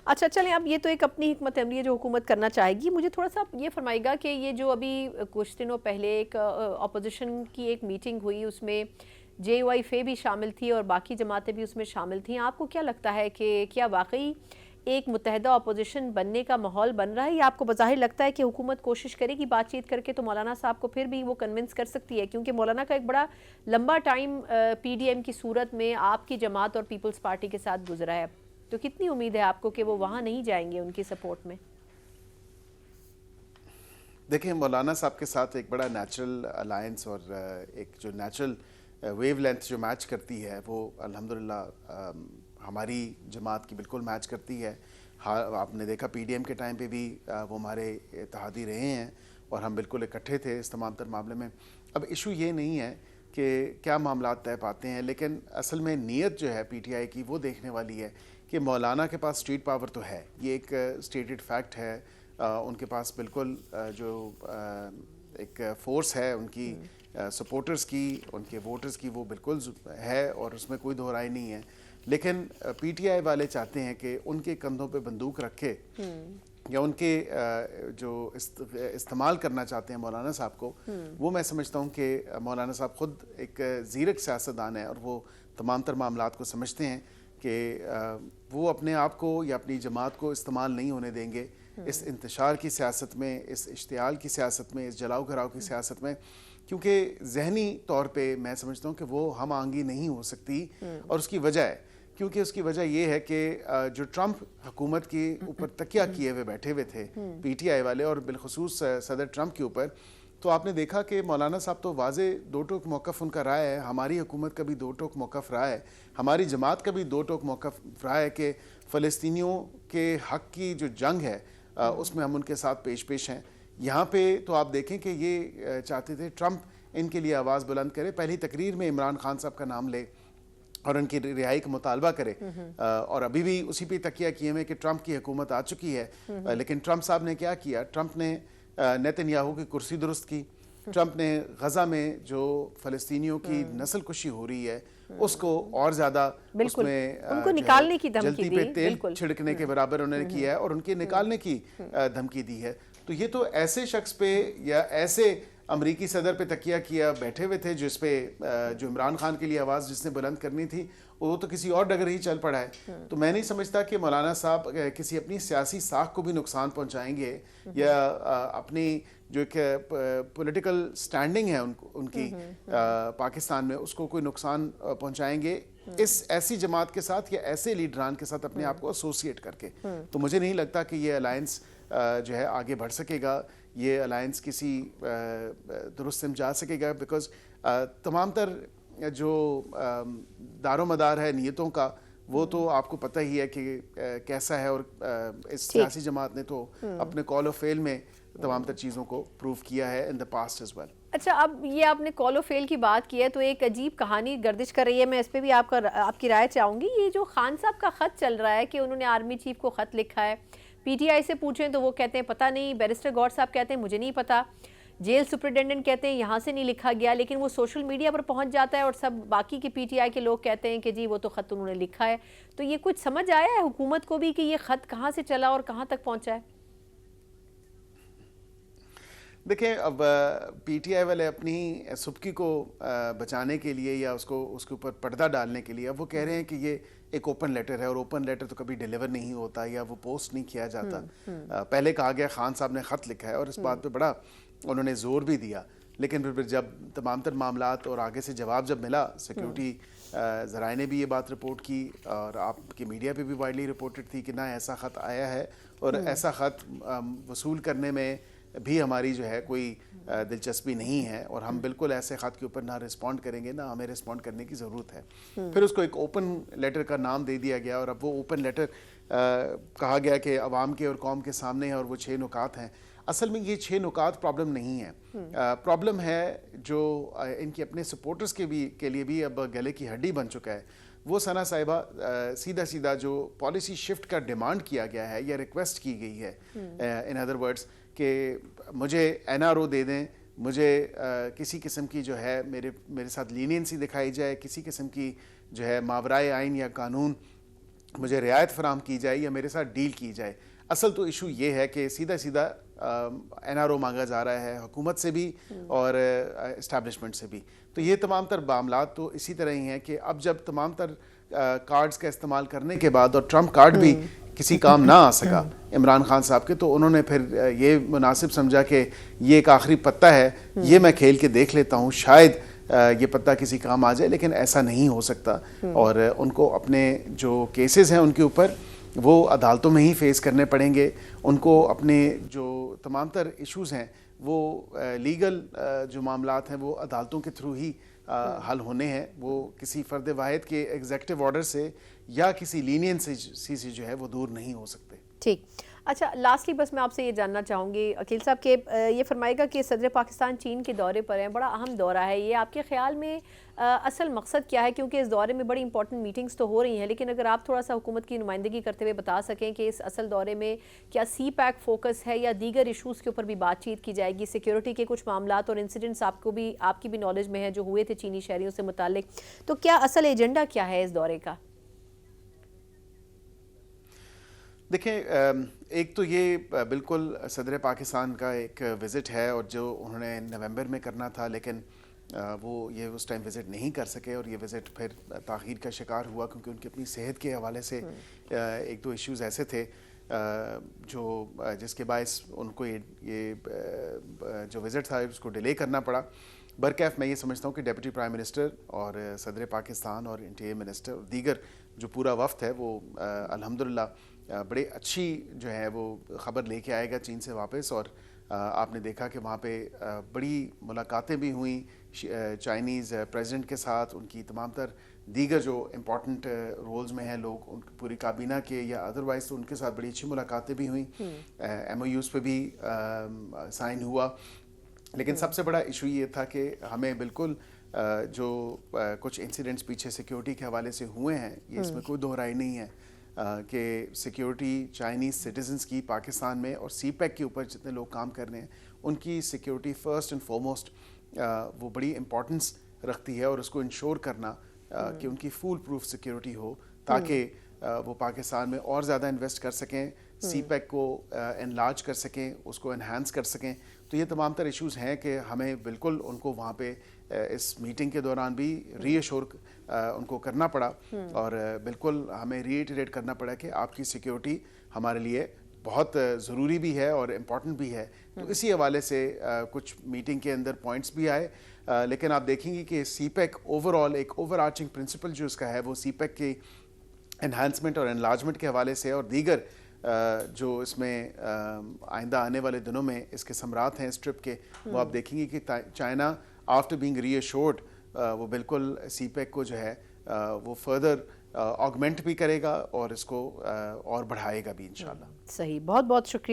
اچھا چلیں، اب یہ تو ایک اپنی حکمت عملی ہے جو حکومت کرنا چاہے گی. مجھے تھوڑا سا یہ فرمائے گا کہ یہ جو ابھی کچھ دنوں پہلے ایک اپوزیشن کی ایک میٹنگ ہوئی، اس میں جے یو آئی فے بھی شامل تھی اور باقی جماعتیں بھی اس میں شامل تھیں. آپ کو کیا لگتا ہے کہ کیا واقعی ایک متحدہ اپوزیشن بننے کا ماحول بن رہا ہے، یا آپ کو بظاہر لگتا ہے کہ حکومت کوشش کرے گی بات چیت کر کے تو مولانا صاحب کو پھر بھی وہ کنونس کر سکتی ہے؟ کیونکہ مولانا کا ایک بڑا لمبا ٹائم پی ڈی ایم کی صورت میں آپ کی جماعت اور پیپلز پارٹی کے ساتھ گزرا ہے، تو کتنی امید ہے آپ کو کہ وہ وہاں نہیں جائیں گے ان کی سپورٹ میں؟ دیکھیں، مولانا صاحب کے ساتھ ایک بڑا نیچرل الائنس اور ایک جو نیچرل ویو لینتھ جو میچ کرتی ہے وہ الحمدللہ ہماری جماعت کی بالکل میچ کرتی ہے. آپ نے دیکھا پی ڈی ایم کے ٹائم پہ بھی وہ ہمارے اتحادی رہے ہیں اور ہم بالکل اکٹھے تھے اس تمام تر معاملے میں. اب ایشو یہ نہیں ہے کہ کیا معاملات طے پاتے ہیں، لیکن اصل میں نیت جو ہے پی ٹی آئی کی وہ دیکھنے والی ہے کہ مولانا کے پاس اسٹریٹ پاور تو ہے، یہ ایک اسٹیٹڈ فیکٹ ہے. ان کے پاس بالکل جو ایک فورس ہے ان کی سپورٹرز کی، ان کے ووٹرز کی، وہ بالکل ہے اور اس میں کوئی دو رائے نہیں ہے. لیکن پی ٹی آئی والے چاہتے ہیں کہ ان کے کندھوں پہ بندوق رکھے یا ان کے جو استعمال کرنا چاہتے ہیں مولانا صاحب کو، وہ میں سمجھتا ہوں کہ مولانا صاحب خود ایک زیرک سیاستدان ہیں اور وہ تمام تر معاملات کو سمجھتے ہیں کہ وہ اپنے آپ کو یا اپنی جماعت کو استعمال نہیں ہونے دیں گے اس انتشار کی سیاست میں، اس اشتعال کی سیاست میں، اس جلاؤ گھراؤ کی سیاست میں، کیونکہ ذہنی طور پہ میں سمجھتا ہوں کہ وہ ہم آہنگی نہیں ہو سکتی. اور اس کی وجہ ہے، کیونکہ اس کی وجہ یہ ہے کہ جو ٹرمپ حکومت کے اوپر تکیہ کیے ہوئے بیٹھے ہوئے تھے پی ٹی آئی والے، اور بالخصوص صدر ٹرمپ کے اوپر، تو آپ نے دیکھا کہ مولانا صاحب تو واضح دو ٹوک موقف ان کا رہا ہے. ہماری حکومت کا بھی دو ٹوک موقف رہا ہے، ہماری جماعت کا بھی دو ٹوک موقف رہا ہے کہ فلسطینیوں کے حق کی جو جنگ ہے اس میں ہم ان کے ساتھ پیش ہیں. یہاں پہ تو آپ دیکھیں کہ یہ چاہتے تھے ٹرمپ ان کے لیے آواز بلند کرے، پہلی تقریر میں عمران خان صاحب کا نام لے اور ان کی رہائی کا مطالبہ کرے، اور ابھی بھی اسی پہ تکیہ کیے ہوئے کہ ٹرمپ کی حکومت آ چکی ہے. لیکن ٹرمپ صاحب نے کیا کیا؟ ٹرمپ نے نیتن یاہو کی کرسی درست کی. ٹرمپ نے غزہ میں جو فلسطینیوں کی نسل کشی ہو رہی ہے اس کو اور زیادہ اس میں ان کو نکالنے کی دھمکی جلتی دی، پہ تیل چھڑکنے کے برابر انہوں نے کیا ہے اور ان کے نکالنے کی دھمکی دی ہے. تو یہ تو ایسے شخص پہ یا ایسے امریکی صدر پہ تکیہ کیا بیٹھے ہوئے تھے جس پہ جو عمران خان کے لیے آواز جس نے بلند کرنی تھی وہ تو کسی اور ڈگر ہی چل پڑا ہے. تو میں نہیں سمجھتا کہ مولانا صاحب کسی اپنی سیاسی ساکھ کو بھی نقصان پہنچائیں گے یا اپنی جو ایک پولیٹیکل سٹینڈنگ ہے ان کی پاکستان میں اس کو کوئی نقصان پہنچائیں گے اس ایسی جماعت کے ساتھ یا ایسے لیڈران کے ساتھ اپنے آپ کو ایسوسیٹ کر کے. تو مجھے نہیں لگتا کہ یہ الائنس جو ہے آگے بڑھ سکے گا، یہ الائنس کسی درست سمت جا سکے گا، بیکاز تمام تر جو دار و مدار ہے نیتوں کا وہ تو آپ کو پتہ ہی ہے کہ کیسا ہے، اور اس سیاسی جماعت نے تو اپنے کال آف فیل میں تمام تر چیزوں کو پروف کیا ہے ان دا پاسٹ ایز ویل. اچھا، اب یہ آپ نے کال آف فیل کی بات کی ہے تو ایک عجیب کہانی گردش کر رہی ہے، میں اس پہ بھی آپ کی رائے چاہوں گی. یہ جو خان صاحب کا خط چل رہا ہے کہ انہوں نے آرمی چیف کو خط لکھا ہے، پی ٹی آئی سے پوچھیں تو وہ کہتے ہیں پتہ نہیں، بیرسٹر گوڈ صاحب کہتے ہیں مجھے نہیں پتہ، جیل سپرنٹینڈنٹ کہتے ہیں یہاں سے نہیں لکھا گیا، لیکن وہ سوشل میڈیا پر پہنچ جاتا ہے اور سب باقی کے پی ٹی آئی کے لوگ کہتے ہیں کہ جی وہ تو خط انہوں نے لکھا ہے. تو یہ کچھ سمجھ آیا ہے حکومت کو بھی کہ یہ خط کہاں سے چلا اور کہاں تک پہنچا ہے؟ دیکھیں، اب پی ٹی آئی والے اپنی سبکی کو بچانے کے لیے یا اس کے اوپر پردہ ڈالنے کے لیے اب وہ کہہ رہے ہیں کہ یہ ایک اوپن لیٹر ہے، اور اوپن لیٹر تو کبھی ڈیلیور نہیں ہوتا یا وہ پوسٹ نہیں کیا جاتا. پہلے کہا گیا خان صاحب نے خط لکھا ہے اور اس بات پہ بڑا انہوں نے زور بھی دیا، لیکن پھر جب تمام تر معاملات اور آگے سے جواب جب ملا، سیکیورٹی ذرائع نے بھی یہ بات رپورٹ کی اور آپ کی میڈیا پہ بھی وائڈلی رپورٹڈ تھی کہ نہ ایسا خط آیا ہے، اور ایسا خط وصول کرنے میں بھی ہماری جو ہے کوئی دلچسپی نہیں ہے، اور ہم بالکل ایسے خط کے اوپر نہ رسپونڈ کریں گے، نہ ہمیں رسپونڈ کرنے کی ضرورت ہے. پھر اس کو ایک اوپن لیٹر کا نام دے دیا گیا، اور اب وہ اوپن لیٹر کہا گیا کہ عوام کے اور قوم کے سامنے ہے اور وہ 6 نکات ہیں. اصل میں یہ 6 نکات پرابلم نہیں ہے، پرابلم ہے جو ان کے اپنے سپورٹرز کے لیے بھی اب گلے کی ہڈی بن چکا ہے. وہ ثنا صاحبہ سیدھا جو پالیسی شفٹ کا ڈیمانڈ کیا گیا ہے یا ریکویسٹ کی گئی ہے، ان ادر ورڈز کہ مجھے این آر او دے دیں، مجھے کسی قسم کی جو ہے میرے ساتھ لینینسی دکھائی جائے، کسی قسم کی جو ہے ماورائے آئین یا قانون مجھے رعایت فراہم کی جائے یا میرے ساتھ ڈیل کی جائے. اصل تو ایشو یہ ہے کہ سیدھا سیدھا این آر او مانگا جا رہا ہے حکومت سے بھی اور اسٹیبلشمنٹ سے بھی. تو یہ تمام تر معاملات تو اسی طرح ہی ہیں کہ اب جب تمام تر کارڈز کا استعمال کرنے کے بعد اور ٹرمپ کارڈ بھی کسی کام نہ آ سکا عمران خان صاحب کے, تو انہوں نے پھر یہ مناسب سمجھا کہ یہ ایک آخری پتہ ہے, یہ میں کھیل کے دیکھ لیتا ہوں, شاید یہ پتہ کسی کام آ جائے. لیکن ایسا نہیں ہو سکتا, اور ان کو اپنے جو کیسز ہیں ان کے اوپر وہ عدالتوں میں ہی فیس کرنے پڑیں گے. ان کو اپنے جو تمام تر ایشوز ہیں وہ لیگل جو معاملات ہیں وہ عدالتوں کے تھرو ہی حل ہونے ہیں. وہ کسی فرد واحد کے ایگزیکٹو آرڈر سے یا کسی لینینسی سے جو ہے وہ دور نہیں ہو سکتے. ٹھیک. اچھا, لاسٹلی بس میں آپ سے یہ جاننا چاہوں گی عقیل صاحب کہ یہ فرمائے گا کہ صدر پاکستان چین کے دورے پر ہیں, بڑا اہم دورہ ہے یہ, آپ کے خیال میں اصل مقصد کیا ہے؟ کیونکہ اس دورے میں بڑی امپورٹنٹ میٹنگز تو ہو رہی ہیں, لیکن اگر آپ تھوڑا سا حکومت کی نمائندگی کرتے ہوئے بتا سکیں کہ اس اصل دورے میں کیا سی پیک فوکس ہے یا دیگر ایشوز کے اوپر بھی بات چیت کی جائے گی؟ سیکیورٹی کے کچھ معاملات اور انسیڈنٹس آپ کی بھی نالج میں ہے جو ہوئے تھے چینی شہریوں سے متعلق, تو کیا اصل ایجنڈا کیا ہے اس دورے کا؟ دیکھیں, ایک تو یہ بالکل صدر پاکستان کا ایک وزٹ ہے, اور جو انہوں نے نومبر میں کرنا تھا لیکن وہ یہ اس ٹائم وزٹ نہیں کر سکے, اور یہ وزٹ پھر تاخیر کا شکار ہوا کیونکہ ان کی اپنی صحت کے حوالے سے ایک دو ایشوز ایسے تھے جو جس کے باعث ان کو یہ جو وزٹ تھا اس کو ڈیلے کرنا پڑا. برکیف میں یہ سمجھتا ہوں کہ ڈیپٹی پرائم منسٹر اور صدر پاکستان اور انٹیریئر منسٹر اور دیگر جو پورا وفد ہے وہ الحمدللہ بڑے اچھی جو ہے وہ خبر لے کے آئے گا چین سے واپس. اور آپ نے دیکھا کہ وہاں پہ بڑی ملاقاتیں بھی ہوئیں چائنیز پریزیڈنٹ کے ساتھ, ان کی تمام تر دیگر جو امپورٹنٹ رولز میں ہیں لوگ ان پوری کابینہ کے یا ادروائز, تو ان کے ساتھ بڑی اچھی ملاقاتیں بھی ہوئیں, ایم او یوز پہ بھی سائن ہوا. لیکن سب سے بڑا ایشو یہ تھا کہ ہمیں بالکل جو کچھ انسیڈنٹس پیچھے سیکیورٹی کے حوالے سے ہوئے ہیں, یہ اس میں کوئی دو رائے نہیں ہے کہ سیکیورٹی چائنیز سٹیزنز کی پاکستان میں اور سی پیک کے اوپر جتنے لوگ کام کر رہے ہیں ان کی سیکیورٹی فرسٹ اینڈ فارموسٹ وہ بڑی امپورٹنس رکھتی ہے, اور اس کو انشور کرنا کہ ان کی فول پروف سیکیورٹی ہو تاکہ وہ پاکستان میں اور زیادہ انویسٹ کر سکیں, سی پیک کو انلارج کر سکیں, اس کو انہانس کر سکیں. تو یہ تمام تر ایشوز ہیں کہ ہمیں بالکل ان کو وہاں پہ اس میٹنگ کے دوران بھی ری ایشور ان کو کرنا پڑا, اور بالکل ہمیں ری ایٹریٹ کرنا پڑا کہ آپ کی سیکیورٹی ہمارے لیے بہت ضروری بھی ہے اور امپورٹنٹ بھی ہے. تو اسی حوالے سے کچھ میٹنگ کے اندر پوائنٹس بھی آئے, لیکن آپ دیکھیں گے کہ سی پیک اوور آل ایک اوور آرچنگ پرنسپل جو اس کا ہے وہ سی پیک کی انہانسمنٹ اور انلارجمنٹ کے حوالے سے اور دیگر جو اس میں آئندہ آنے والے دنوں میں اس کے ثمرات ہیں اس ٹرپ کے, وہ آپ دیکھیں گے کہ چائنا آفٹر بینگ ری ایشورڈ وہ بالکل سی پیک کو جو ہے وہ فردر آگمنٹ بھی کرے گا اور اس کو اور بڑھائے گا بھی انشاءاللہ. صحیح, بہت بہت شکریہ.